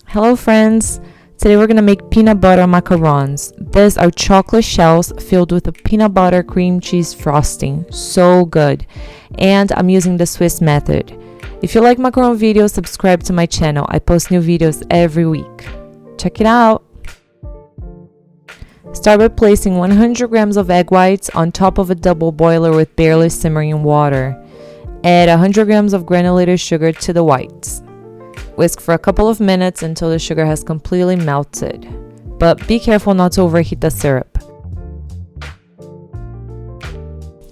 Hello friends! Today we're going to make peanut butter macarons. These are chocolate shells filled with a peanut butter cream cheese frosting. So good! And I'm using the Swiss method. If you like macaron videos, subscribe to my channel. I post new videos every week. Check it out! Start by placing 100 grams of egg whites on top of a double boiler with barely simmering water. Add 100 grams of granulated sugar to the whites. Whisk for a couple of minutes until the sugar has completely melted, but be careful not to overheat the syrup.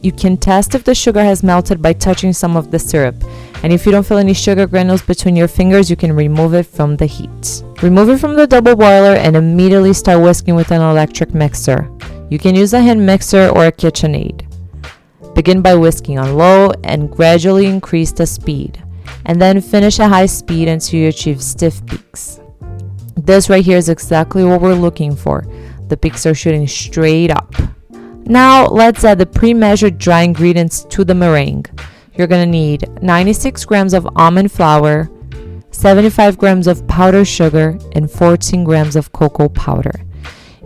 You can test if the sugar has melted by touching some of the syrup, and if you don't feel any sugar granules between your fingers, you can remove it from the heat. Remove it from the double boiler and immediately start whisking with an electric mixer. You can use a hand mixer or a KitchenAid. Begin by whisking on low and gradually increase the speed. And then finish at high speed until you achieve stiff peaks. This right here is exactly what we're looking for. The peaks are shooting straight up. Now let's add the pre-measured dry ingredients to the meringue. You're going to need 96 grams of almond flour, 75 grams of powdered sugar, and 14 grams of cocoa powder.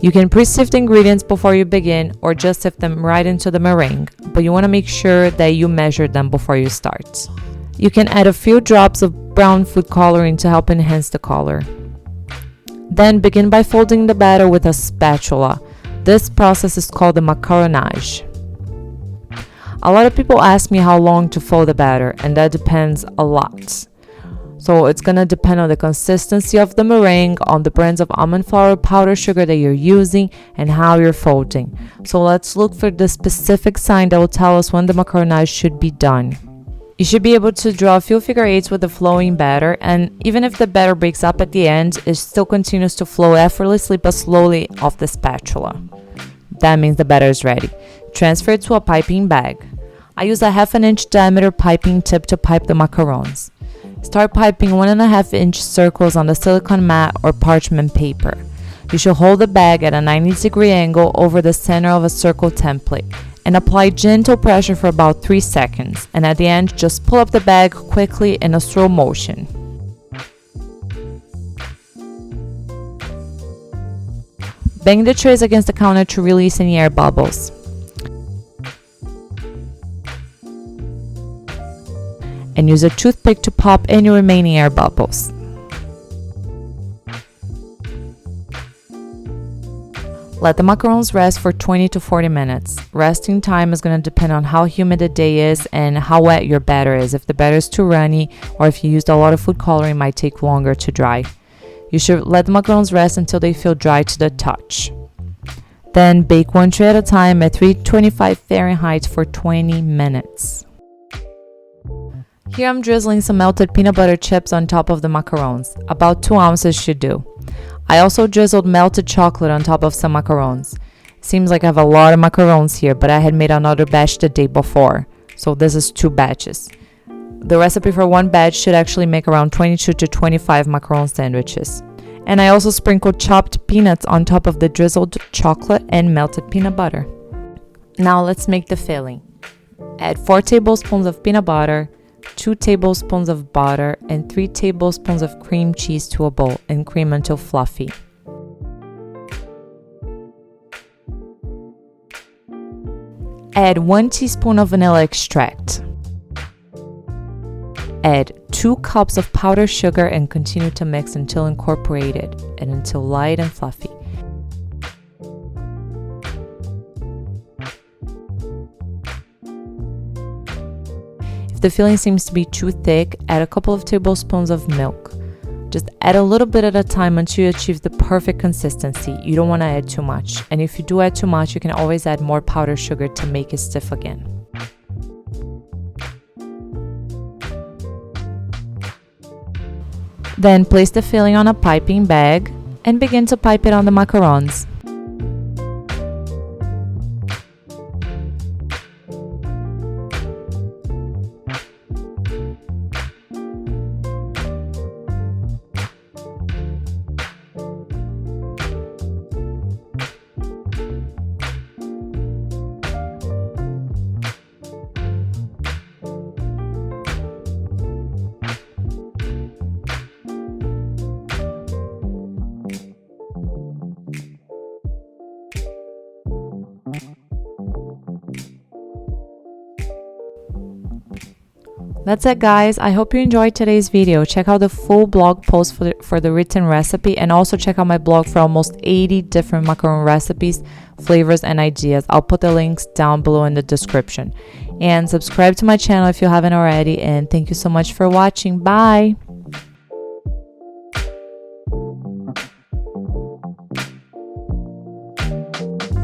You can pre-sift the ingredients before you begin or just sift them right into the meringue, but you want to make sure that you measure them before you start. You can add a few drops of brown food coloring to help enhance the color. Then begin by folding the batter with a spatula. This process is called the macaronage. A lot of people ask me how long to fold the batter, and that depends a lot. So it's going to depend on the consistency of the meringue, on the brands of almond flour, powdered sugar that you're using, and how you're folding. So let's look for the specific sign that will tell us when the macaronage should be done. You should be able to draw a few figure eights with the flowing batter, and even if the batter breaks up at the end, it still continues to flow effortlessly but slowly off the spatula. That means the batter is ready. Transfer it to a piping bag. I use a 1/2 inch diameter piping tip to pipe the macarons. Start piping 1.5 inch circles on the silicone mat or parchment paper. You should hold the bag at a 90-degree angle over the center of a circle template and apply gentle pressure for about 3 seconds, and at the end just pull up the bag quickly in a slow motion. Bang the trays against the counter to release any air bubbles. And use a toothpick to pop any remaining air bubbles. Let the macarons rest for 20 to 40 minutes. Resting time is going to depend on how humid the day is and how wet your batter is. If the batter is too runny or if you used a lot of food coloring, it might take longer to dry. You should let the macarons rest until they feel dry to the touch. Then bake one tray at a time at 325 Fahrenheit for 20 minutes. Here I'm drizzling some melted peanut butter chips on top of the macarons. About 2 ounces should do. I also drizzled melted chocolate on top of some macarons. Seems like I have a lot of macarons here, but I had made another batch the day before, so this is 2 batches. The recipe for 1 batch should actually make around 22 to 25 macaron sandwiches. And I also sprinkled chopped peanuts on top of the drizzled chocolate and melted peanut butter. Now let's make the filling. Add 4 tablespoons of peanut butter, 2 tablespoons of butter, and 3 tablespoons of cream cheese to a bowl and cream until fluffy. Add 1 teaspoon of vanilla extract. Add 2 cups of powdered sugar and continue to mix until incorporated and until light and fluffy. If the filling seems to be too thick, add a couple of tablespoons of milk. Just add a little bit at a time until you achieve the perfect consistency. You don't want to add too much. And if you do add too much, you can always add more powdered sugar to make it stiff again. Then place the filling on a piping bag and begin to pipe it on the macarons. That's it, guys. I hope you enjoyed today's video. Check out the full blog post for the written recipe, and also check out my blog for almost 80 different macaron recipes, flavors, and ideas. I'll put the links down below in the description. And subscribe to my channel if you haven't already. And thank you so much for watching. Bye!